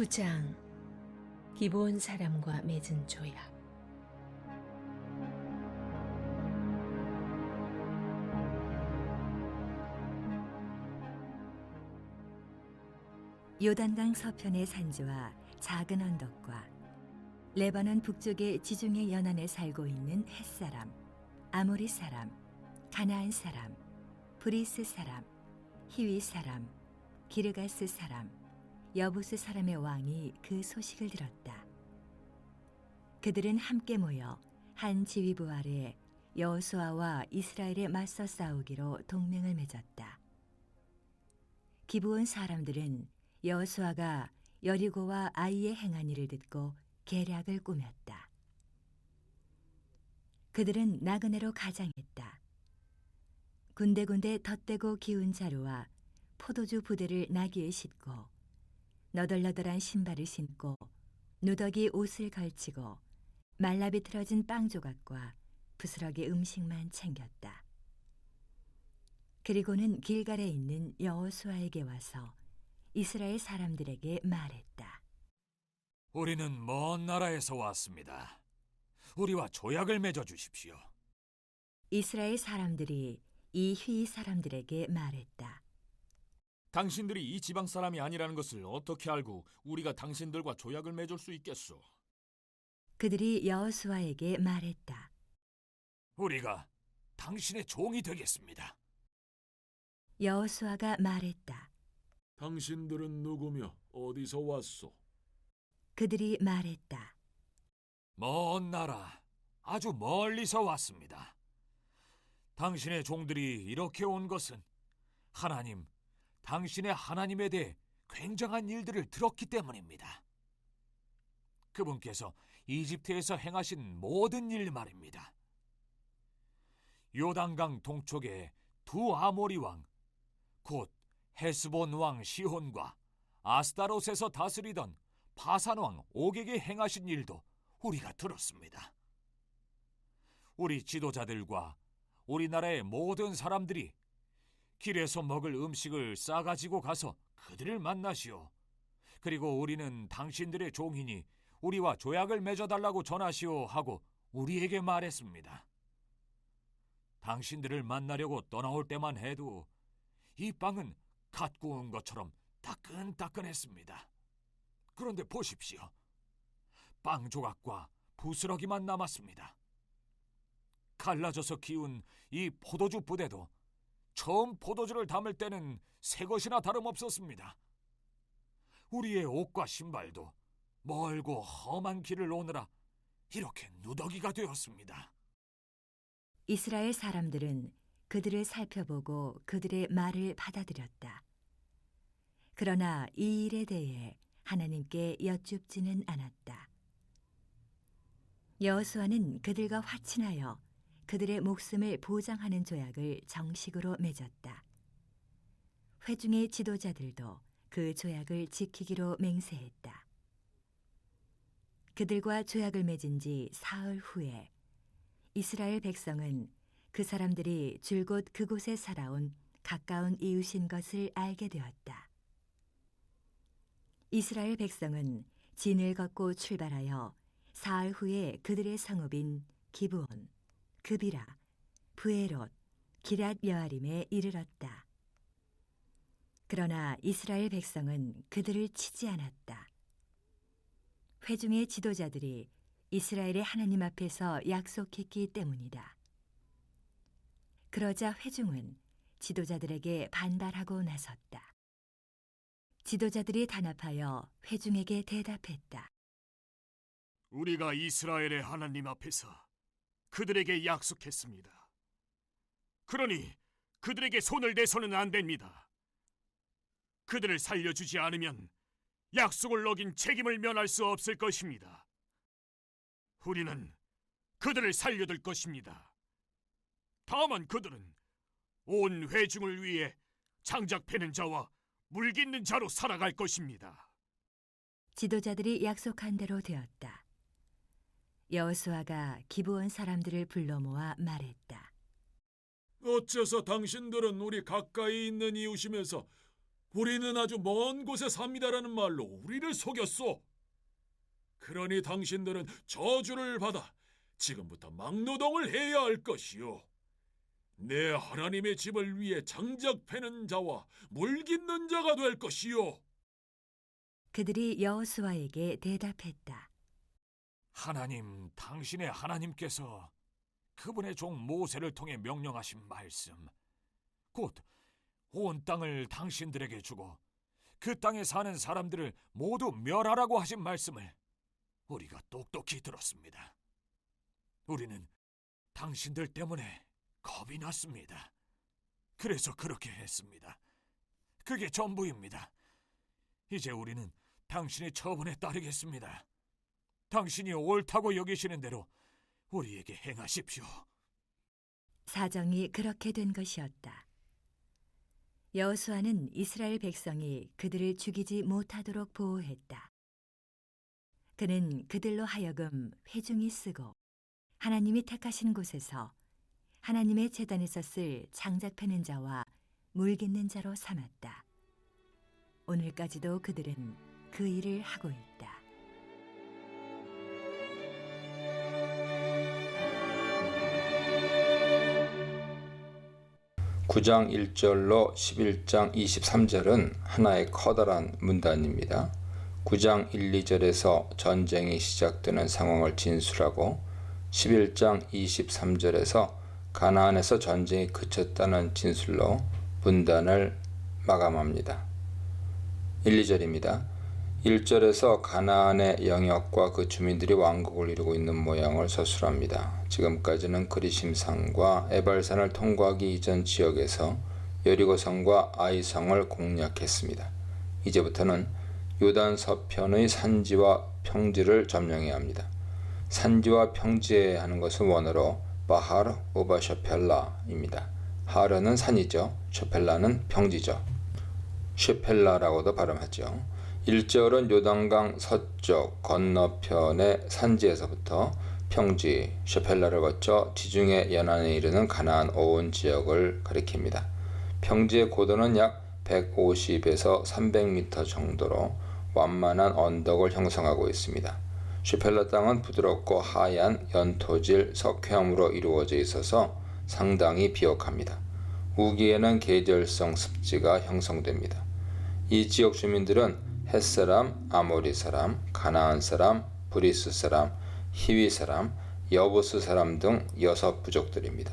9장 기브온 사람과 맺은 조약. 요단강 서편의 산지와 작은 언덕과 레바논 북쪽의 지중해 연안에 살고 있는 헷사람, 아모리 사람, 가나안 사람, 브리스 사람, 히위 사람, 기르가스 사람, 여부스 사람의 왕이 그 소식을 들었다. 그들은 함께 모여 한 지휘부 아래 여호수아와 이스라엘에 맞서 싸우기로 동맹을 맺었다. 기브온 사람들은 여호수아가 여리고와 아이에 행한 일을 듣고 계략을 꾸몄다. 그들은 나그네로 가장했다. 군데군데 덧대고 기운 자루와 포도주 부대를 나귀에 싣고 너덜너덜한 신발을 신고 누더기 옷을 걸치고 말라비틀어진 빵 조각과 부스러기 음식만 챙겼다. 그리고는 길갈에 있는 여호수아에게 와서 이스라엘 사람들에게 말했다. 우리는 먼 나라에서 왔습니다. 우리와 조약을 맺어 주십시오. 이스라엘 사람들이 이 휘 사람들에게 말했다. 당신들이 이 지방 사람이 아니라는 것을 어떻게 알고 우리가 당신들과 조약을 맺을 수 있겠소? 그들이 여호수아에게 말했다. 우리가 당신의 종이 되겠습니다. 여호수아가 말했다. 당신들은 누구며 어디서 왔소? 그들이 말했다. 먼 나라, 아주 멀리서 왔습니다. 당신의 종들이 이렇게 온 것은 하나님, 당신의 하나님에 대해 굉장한 일들을 들었기 때문입니다. 그분께서 이집트에서 행하신 모든 일 말입니다. 요단강 동쪽에 두 아모리 왕, 곧 헤스본 왕 시혼과 아스타롯에서 다스리던 바산 왕 옥에게 행하신 일도 우리가 들었습니다. 우리 지도자들과 우리나라의 모든 사람들이 길에서 먹을 음식을 싸가지고 가서 그들을 만나시오. 그리고 우리는 당신들의 종이니 우리와 조약을 맺어달라고 전하시오 하고 우리에게 말했습니다. 당신들을 만나려고 떠나올 때만 해도 이 빵은 갓 구운 것처럼 따끈따끈했습니다. 그런데 보십시오. 빵 조각과 부스러기만 남았습니다. 갈라져서 기운 이 포도주 부대도 처음 포도주를 담을 때는 새 것이나 다름없었습니다. 우리의 옷과 신발도 멀고 험한 길을 오느라 이렇게 누더기가 되었습니다. 이스라엘 사람들은 그들을 살펴보고 그들의 말을 받아들였다. 그러나 이 일에 대해 하나님께 여쭙지는 않았다. 여호수아는 그들과 화친하여 그들의 목숨을 보장하는 조약을 정식으로 맺었다. 회중의 지도자들도 그 조약을 지키기로 맹세했다. 그들과 조약을 맺은 지 사흘 후에 이스라엘 백성은 그 사람들이 줄곧 그곳에 살아온 가까운 이웃인 것을 알게 되었다. 이스라엘 백성은 진을 걷고 출발하여 사흘 후에 그들의 성읍인 기브온, 그비라, 브에롯, 기랏 여아림에 이르렀다. 그러나 이스라엘 백성은 그들을 치지 않았다. 회중의 지도자들이 이스라엘의 하나님 앞에서 약속했기 때문이다. 그러자 회중은 지도자들에게 반발하고 나섰다. 지도자들이 단합하여 회중에게 대답했다. 우리가 이스라엘의 하나님 앞에서 그들에게 약속했습니다. 그러니 그들에게 손을 대서는 안 됩니다. 그들을 살려주지 않으면 약속을 어긴 책임을 면할 수 없을 것입니다. 우리는 그들을 살려둘 것입니다. 다만 그들은 온 회중을 위해 장작 패는 자와 물 깃는 자로 살아갈 것입니다. 지도자들이 약속한 대로 되었다. 여호수아가 기브온 사람들을 불러 모아 말했다. 어째서 당신들은 우리 가까이 있는 이웃이면서 우리는 아주 먼 곳에 삽니다라는 말로 우리를 속였소. 그러니 당신들은 저주를 받아 지금부터 막노동을 해야 할 것이요. 내 하나님의 집을 위해 장작 패는 자와 물 깃는 자가 될 것이요. 그들이 여호수아에게 대답했다. 하나님, 당신의 하나님께서 그분의 종 모세를 통해 명령하신 말씀, 곧 온 땅을 당신들에게 주고 그 땅에 사는 사람들을 모두 멸하라고 하신 말씀을 우리가 똑똑히 들었습니다. 우리는 당신들 때문에 겁이 났습니다. 그래서 그렇게 했습니다. 그게 전부입니다. 이제 우리는 당신의 처분에 따르겠습니다. 당신이 옳다고 여기시는 대로 우리에게 행하십시오. 사정이 그렇게 된 것이었다. 여호수아는 이스라엘 백성이 그들을 죽이지 못하도록 보호했다. 그는 그들로 하여금 회중이 쓰고 하나님이 택하신 곳에서 하나님의 제단에서 쓸 장작 패는 자와 물 깃는 자로 삼았다. 오늘까지도 그들은 그 일을 하고 있다. 9장 1절로 11장 23절은 하나의 커다란 문단입니다. 9장 1, 2절에서 전쟁이 시작되는 상황을 진술하고 11장 23절에서 가나안에서 전쟁이 그쳤다는 진술로 문단을 마감합니다. 1, 2절입니다. 1절에서 가나안의 영역과 그 주민들이 왕국을 이루고 있는 모양을 서술합니다. 지금까지는 그리심산과 에발산을 통과하기 이전 지역에서 여리고성과 아이성을 공략했습니다. 이제부터는 요단 서편의 산지와 평지를 점령해야 합니다. 산지와 평지에 하는 것은 원어로 바하르 우바 셔펠라입니다. 하르는 산이죠. 셔펠라는 평지죠. 쉐펠라라고도 발음하죠. 1절은 요단강 서쪽 건너편의 산지에서부터 평지 셔펠라를 거쳐 지중해 연안에 이르는 가나안 온 지역을 가리킵니다. 평지의 고도는 약 150에서 300m 정도로 완만한 언덕을 형성하고 있습니다. 셔펠라 땅은 부드럽고 하얀 연토질 석회암으로 이루어져 있어서 상당히 비옥합니다. 우기에는 계절성 습지가 형성됩니다. 이 지역 주민들은 햇사람, 아모리 사람, 가나안 사람, 브리스 사람, 히위 사람, 여부스 사람 등 6부족들입니다.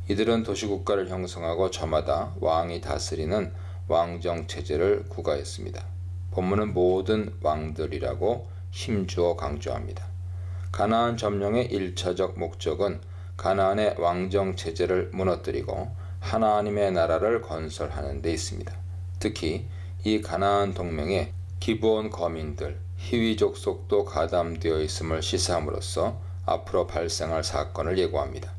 이들은 도시국가를 형성하고 저마다 왕이 다스리는 왕정체제를 구가했습니다. 본문은 모든 왕들이라고 힘주어 강조합니다. 가나안 점령의 1차적 목적은 가나안의 왕정체제를 무너뜨리고 하나님의 나라를 건설하는 데 있습니다. 특히 이 가나안 동맹에 기브온 거민들, 히위족 속도 가담되어 있음을 시사함으로써 앞으로 발생할 사건을 예고합니다.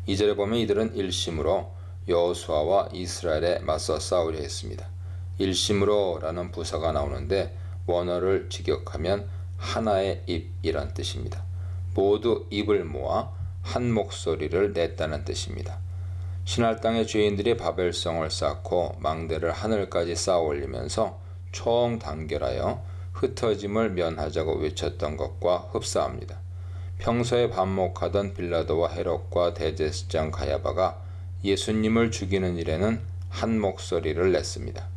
2절에 보면 이들은 일심으로 여호수아와 이스라엘에 맞서 싸우려 했습니다. 일심으로 라는 부사가 나오는데 원어를 직역하면 하나의 입이란 뜻입니다. 모두 입을 모아 한 목소리를 냈다는 뜻입니다. 신할 땅의 죄인들이 바벨성을 쌓고 망대를 하늘까지 쌓아 올리면서 총단결하여 흩어짐을 면하자고 외쳤던 것과 흡사합니다. 평소에 반목하던 빌라도와 헤롯과 대제사장 가야바가 예수님을 죽이는 일에는 한 목소리를 냈습니다.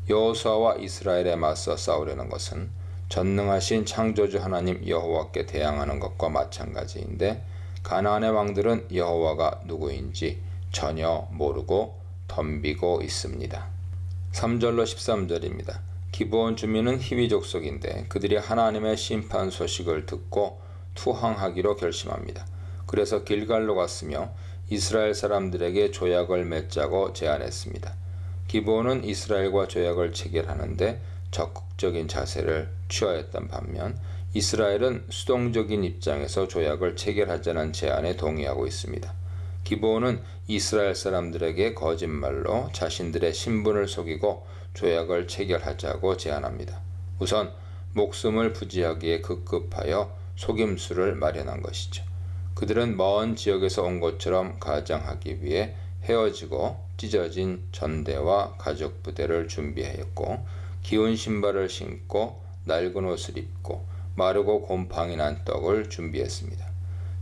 여호수아와 이스라엘에 맞서 싸우려는 것은 전능하신 창조주 하나님 여호와께 대항하는 것과 마찬가지인데 가나안의 왕들은 여호와가 누구인지 전혀 모르고 덤비고 있습니다. 3절로 13절입니다. 기브온 주민은 히위 족속인데 그들이 하나님의 심판 소식을 듣고 투항하기로 결심합니다. 그래서 길갈로 갔으며 이스라엘 사람들에게 조약을 맺자고 제안했습니다. 기브온은 이스라엘과 조약을 체결하는데 적극적인 자세를 취하였던 반면 이스라엘은 수동적인 입장에서 조약을 체결하자는 제안에 동의하고 있습니다. 기브온은 이스라엘 사람들에게 거짓말로 자신들의 신분을 속이고 조약을 체결하자고 제안합니다. 우선 목숨을 부지하기에 급급하여 속임수를 마련한 것이죠. 그들은 먼 지역에서 온 것처럼 가장하기 위해 헤어지고 찢어진 전대와 가죽 부대를 준비하였고 기운 신발을 신고 낡은 옷을 입고 마르고 곰팡이 난 떡을 준비했습니다.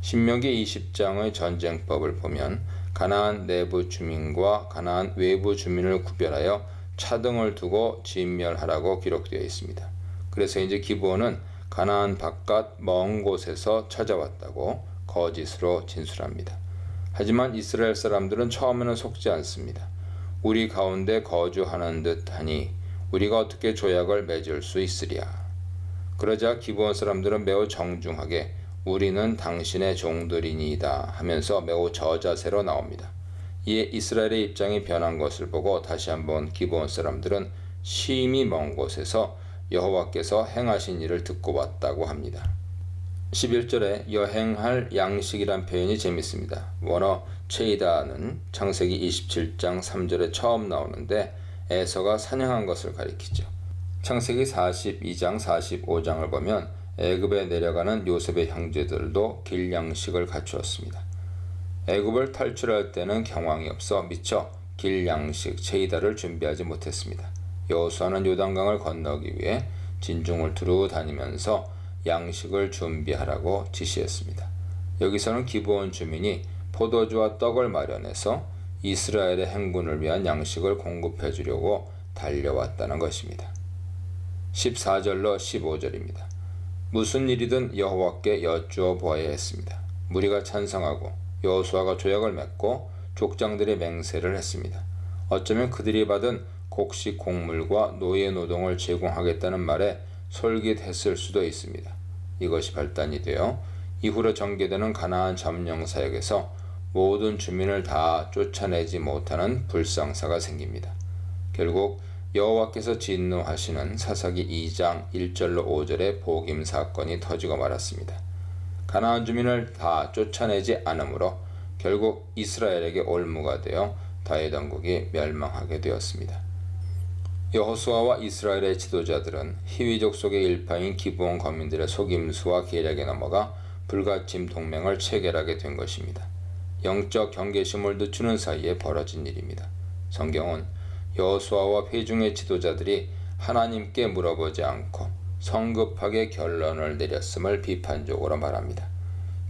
신명기 20장의 전쟁법을 보면 가나안 내부 주민과 가나안 외부 주민을 구별하여 차등을 두고 진멸하라고 기록되어 있습니다. 그래서 이제 기브온은 가나안 바깥 먼 곳에서 찾아왔다고 거짓으로 진술합니다. 하지만 이스라엘 사람들은 처음에는 속지 않습니다. 우리 가운데 거주하는 듯하니 우리가 어떻게 조약을 맺을 수 있으랴. 그러자 기브온 사람들은 매우 정중하게 우리는 당신의 종들이니이다 하면서 매우 저자세로 나옵니다. 이에 이스라엘의 입장이 변한 것을 보고 다시 한번 기브온 사람들은 심히 먼 곳에서 여호와께서 행하신 일을 듣고 왔다고 합니다. 11절에 여행할 양식이란 표현이 재밌습니다. 원어 체이다는 창세기 27장 3절에 처음 나오는데 에서가 사냥한 것을 가리키죠. 창세기 42장 45장을 보면 애굽에 내려가는 요셉의 형제들도 길 양식을 갖추었습니다. 애굽을 탈출할 때는 경황이 없어 미처 길 양식 체이다를 준비하지 못했습니다. 여호수아는 요단강을 건너기 위해 진중을 두루 다니면서 양식을 준비하라고 지시했습니다. 여기서는 기브온 주민이 포도주와 떡을 마련해서 이스라엘의 행군을 위한 양식을 공급해 주려고 달려왔다는 것입니다. 14절로 15절입니다. 무슨 일이든 여호와께 여쭈어 보아야 했습니다. 무리가 찬성하고 여호수아가 조약을 맺고 족장들이 맹세를 했습니다. 어쩌면 그들이 받은 곡식 곡물과 노예 노동을 제공하겠다는 말에 솔깃했을 수도 있습니다. 이것이 발단이 되어 이후로 전개되는 가나안 점령 사역에서 모든 주민을 다 쫓아내지 못하는 불상사가 생깁니다. 결국 여호와께서 진노하시는 사사기 2장 1절로 5절의 복임 사건이 터지고 말았습니다. 가나안 주민을 다 쫓아내지 않으므로 결국 이스라엘에게 올무가 되어 다윗 왕국이 멸망하게 되었습니다. 여호수아와 이스라엘의 지도자들은 히위족 속의 일파인 기브온 거민들의 속임수와 계략에 넘어가 불가침 동맹을 체결하게 된 것입니다. 영적 경계심을 늦추는 사이에 벌어진 일입니다. 성경은 여호수아와 회중의 지도자들이 하나님께 물어보지 않고 성급하게 결론을 내렸음을 비판적으로 말합니다.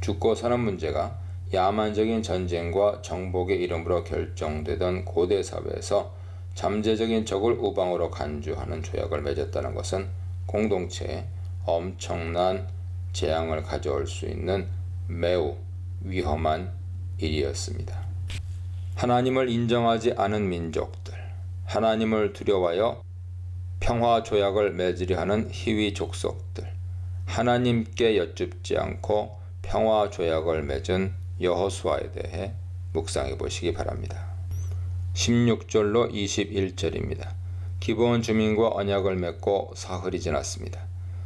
죽고 사는 문제가 야만적인 전쟁과 정복의 이름으로 결정되던 고대 사회에서 잠재적인 적을 우방으로 간주하는 조약을 맺었다는 것은 공동체에 엄청난 재앙을 가져올 수 있는 매우 위험한 일이었습니다. 하나님을 인정하지 않은 민족들, 하나님을 두려워하여 평화 조약을 맺으려 하는 히위 족속들, 하나님께 여쭙지 않고 평화 조약을 맺은 여호수아에 대해 묵상해 보시기 바랍니다. 16절로 21절입니다. 기브온 주민과 언약을 맺고 사흘이 지났습니다.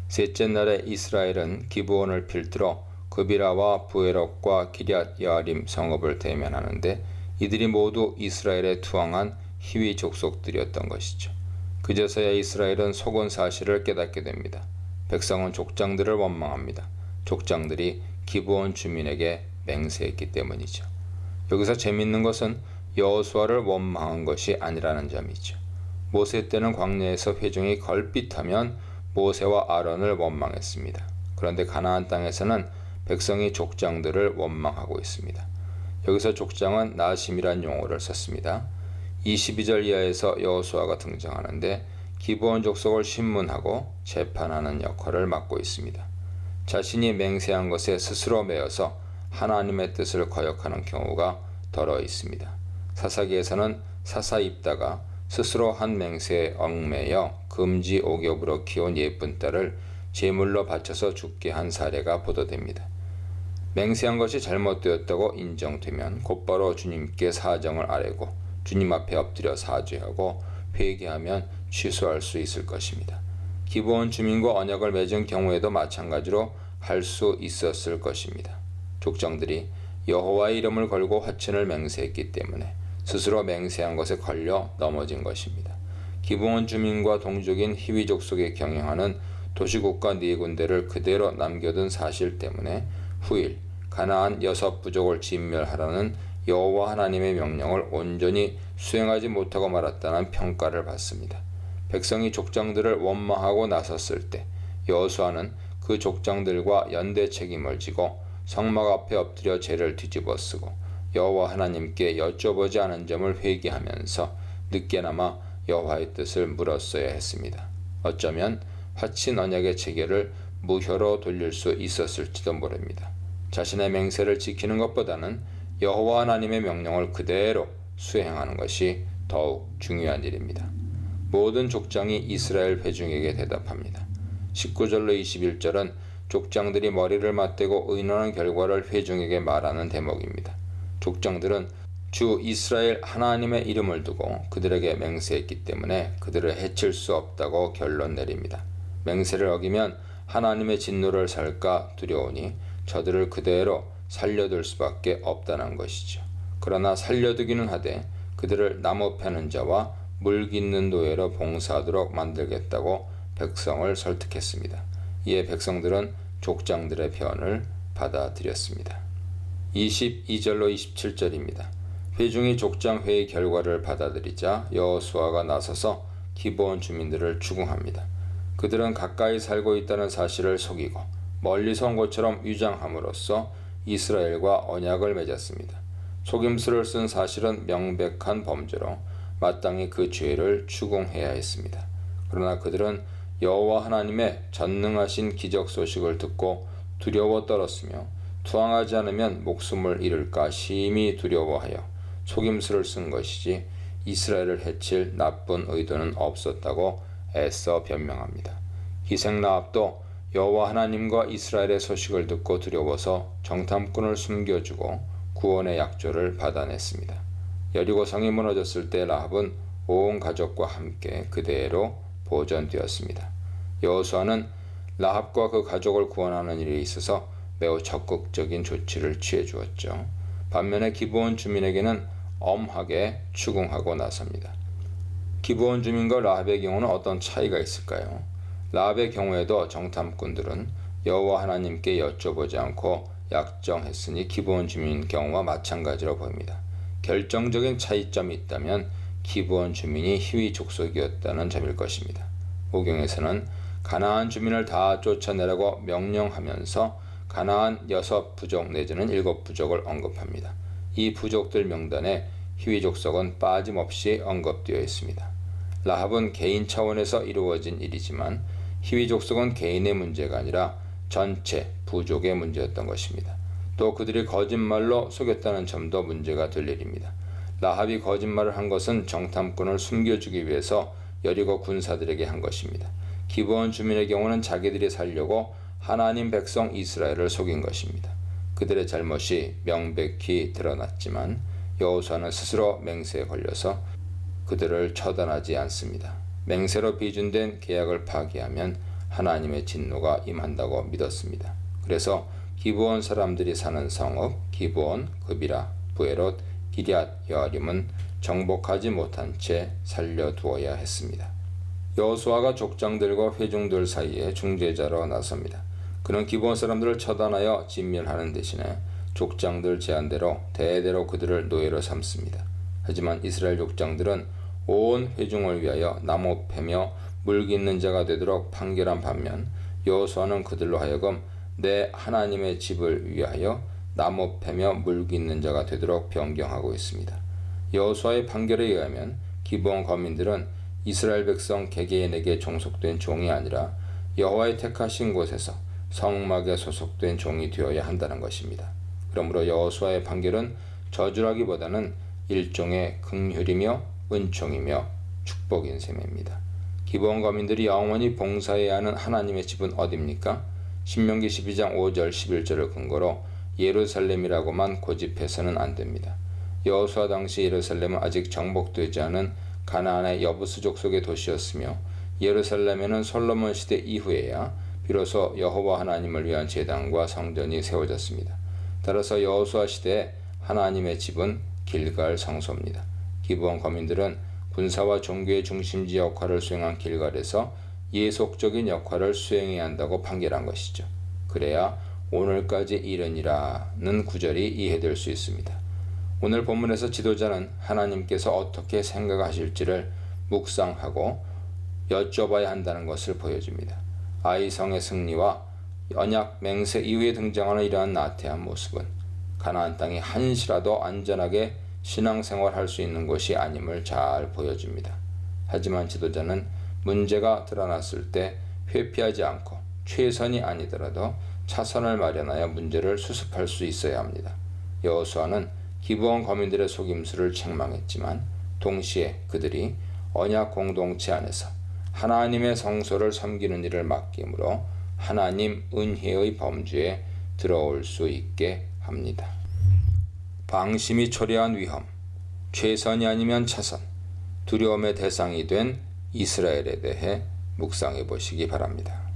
셋째 날에 이스라엘은 기브온을 필두로 그비라와 부에롯과 기럇 여아림 성읍을 대면하는데 이들이 모두 이스라엘에 투항한 히위 족속들이었던 것이죠. 그제서야 이스라엘은 속은 사실을 깨닫게 됩니다. 백성은 족장들을 원망합니다. 족장들이 기브온 주민에게 맹세했기 때문이죠. 여기서 재밌는 것은 여호수아를 원망한 것이 아니라는 점이죠. 모세 때는 광야에서 회중이 걸핏하면 모세와 아론을 원망했습니다. 그런데 가나안 땅에서는 백성이 족장들을 원망하고 있습니다. 여기서 족장은 나심이란 용어를 썼습니다. 22절 이하에서 여호수아가 등장하는데 기브온 족속을 신문하고 재판하는 역할을 맡고 있습니다. 자신이 맹세한 것에 스스로 매여서 하나님의 뜻을 거역하는 경우가 덜어 있습니다. 사사기에서는 사사 입다가 스스로 한 맹세에 얽매여 금지 옥엽으로 키운 예쁜 딸을 제물로 바쳐서 죽게 한 사례가 보도됩니다. 맹세한 것이 잘못되었다고 인정되면 곧바로 주님께 사정을 아뢰고 주님 앞에 엎드려 사죄하고 회개하면 취소할 수 있을 것입니다. 기브온 주민과 언약을 맺은 경우에도 마찬가지로 할 수 있었을 것입니다. 족장들이 여호와의 이름을 걸고 화친을 맹세했기 때문에 스스로 맹세한 것에 걸려 넘어진 것입니다. 기브온 주민과 동족인 히위족 속에 경영하는 도시국가 4군데를 그대로 남겨둔 사실 때문에 후일 가나안 6부족을 진멸하라는 여호와 하나님의 명령을 온전히 수행하지 못하고 말았다는 평가를 받습니다. 백성이 족장들을 원망하고 나섰을 때 여호수아는 그 족장들과 연대 책임을 지고 성막 앞에 엎드려 죄를 뒤집어 쓰고 여호와 하나님께 여쭤보지 않은 점을 회개하면서 늦게나마 여호와의 뜻을 물었어야 했습니다. 어쩌면 화친 언약의 체계를 무효로 돌릴 수 있었을지도 모릅니다. 자신의 맹세를 지키는 것보다는 여호와 하나님의 명령을 그대로 수행하는 것이 더욱 중요한 일입니다. 모든 족장이 이스라엘 회중에게 대답합니다. 19절로 21절은 족장들이 머리를 맞대고 의논한 결과를 회중에게 말하는 대목입니다. 족장들은 주 이스라엘 하나님의 이름을 두고 그들에게 맹세했기 때문에 그들을 해칠 수 없다고 결론 내립니다. 맹세를 어기면 하나님의 진노를 살까 두려우니 저들을 그대로 살려둘 수밖에 없다는 것이죠. 그러나 살려두기는 하되 그들을 나무 패는 자와 물 깃는 노예로 봉사하도록 만들겠다고 백성을 설득했습니다. 이에 백성들은 족장들의 표현을 받아들였습니다. 22절로 27절입니다. 회중이 족장 회의 결과를 받아들이자 여호수아가 나서서 기브온 주민들을 추궁합니다. 그들은 가까이 살고 있다는 사실을 속이고 멀리서 온 것처럼 위장함으로써 이스라엘과 언약을 맺었습니다. 속임수를 쓴 사실은 명백한 범죄로 마땅히 그 죄를 추궁해야 했습니다. 그러나 그들은 여호와 하나님의 전능하신 기적 소식을 듣고 두려워 떨었으며 투항하지 않으면 목숨을 잃을까 심히 두려워하여 속임수를 쓴 것이지 이스라엘을 해칠 나쁜 의도는 없었다고 애써 변명합니다. 희생 라합도 여호와 하나님과 이스라엘의 소식을 듣고 두려워서 정탐꾼을 숨겨주고 구원의 약조를 받아냈습니다. 여리고 성이 무너졌을 때 라합은 온 가족과 함께 그대로 보존되었습니다. 여호수아는 라합과 그 가족을 구원하는 일에 있어서 매우 적극적인 조치를 취해 주었죠. 반면에 기브온 주민에게는 엄하게 추궁하고 나섭니다. 기브온 주민과 라합의 경우는 어떤 차이가 있을까요? 라합의 경우에도 정탐꾼들은 여호와 하나님께 여쭤보지 않고 약정했으니 기브온 주민 경우와 마찬가지로 보입니다. 결정적인 차이점이 있다면 기브온 주민이 희위 족속이었다는 점일 것입니다. 오경에서는 가나안 주민을 다 쫓아내라고 명령하면서 가나안 6부족 내지는 7부족을 언급합니다. 이 부족들 명단에 희위 족속은 빠짐없이 언급되어 있습니다. 라합은 개인 차원에서 이루어진 일이지만 희위 족속은 개인의 문제가 아니라 전체 부족의 문제였던 것입니다. 또 그들이 거짓말로 속였다는 점도 문제가 될 일입니다. 라합이 거짓말을 한 것은 정탐꾼을 숨겨주기 위해서 여리고 군사들에게 한 것입니다. 기브온 주민의 경우는 자기들이 살려고 하나님 백성 이스라엘을 속인 것입니다. 그들의 잘못이 명백히 드러났지만 여호수아는 스스로 맹세에 걸려서 그들을 처단하지 않습니다. 맹세로 비준된 계약을 파기하면 하나님의 진노가 임한다고 믿었습니다. 그래서 기브온 사람들이 사는 성읍 기브온, 그비라, 부에롯, 기럇 여아림은 정복하지 못한 채 살려두어야 했습니다. 여호수아가 족장들과 회중들 사이에 중재자로 나섭니다. 그는 기브온 사람들을 처단하여 진멸하는 대신에 족장들 제안대로 대대로 그들을 노예로 삼습니다. 하지만 이스라엘 족장들은 온 회중을 위하여 나무 패며 물 깃는 자가 되도록 판결한 반면 여호수아는 그들로 하여금 내 하나님의 집을 위하여 나무 패며 물 깃는 자가 되도록 변경하고 있습니다. 여호수아의 판결에 의하면 기브온 거민들은 이스라엘 백성 개개인에게 종속된 종이 아니라 여호와의 택하신 곳에서 성막에 소속된 종이 되어야 한다는 것입니다. 그러므로 여호수아의 판결은 저주라기보다는 일종의 긍휼이며 은총이며 축복인 셈입니다. 기브온 거민들이 영원히 봉사해야 하는 하나님의 집은 어디입니까? 신명기 12장 5절 11절을 근거로 예루살렘이라고만 고집해서는 안 됩니다. 여호수아 당시 예루살렘은 아직 정복되지 않은 가나안의 여부스 족속의 도시였으며 예루살렘에는 솔로몬 시대 이후에야 비로소 여호와 하나님을 위한 제단과 성전이 세워졌습니다. 따라서 여호수아 시대에 하나님의 집은 길갈 성소입니다. 기브온 거민들은 군사와 종교의 중심지 역할을 수행한 길갈에서 예속적인 역할을 수행해야 한다고 판결한 것이죠. 그래야 오늘까지 이르니라는 구절이 이해될 수 있습니다. 오늘 본문에서 지도자는 하나님께서 어떻게 생각하실지를 묵상하고 여쭤봐야 한다는 것을 보여줍니다. 아이성의 승리와 언약 맹세 이후에 등장하는 이러한 나태한 모습은 가나안 땅이 한시라도 안전하게 신앙생활할 수 있는 곳이 아님을 잘 보여줍니다. 하지만 지도자는 문제가 드러났을 때 회피하지 않고 최선이 아니더라도 차선을 마련하여 문제를 수습할 수 있어야 합니다. 여호수아는 기브온 거민들의 속임수를 책망했지만 동시에 그들이 언약 공동체 안에서 하나님의 성소를 섬기는 일을 맡김으로 하나님 은혜의 범주에 들어올 수 있게 합니다. 방심이 초래한 위험, 최선이 아니면 차선, 두려움의 대상이 된 이스라엘에 대해 묵상해 보시기 바랍니다.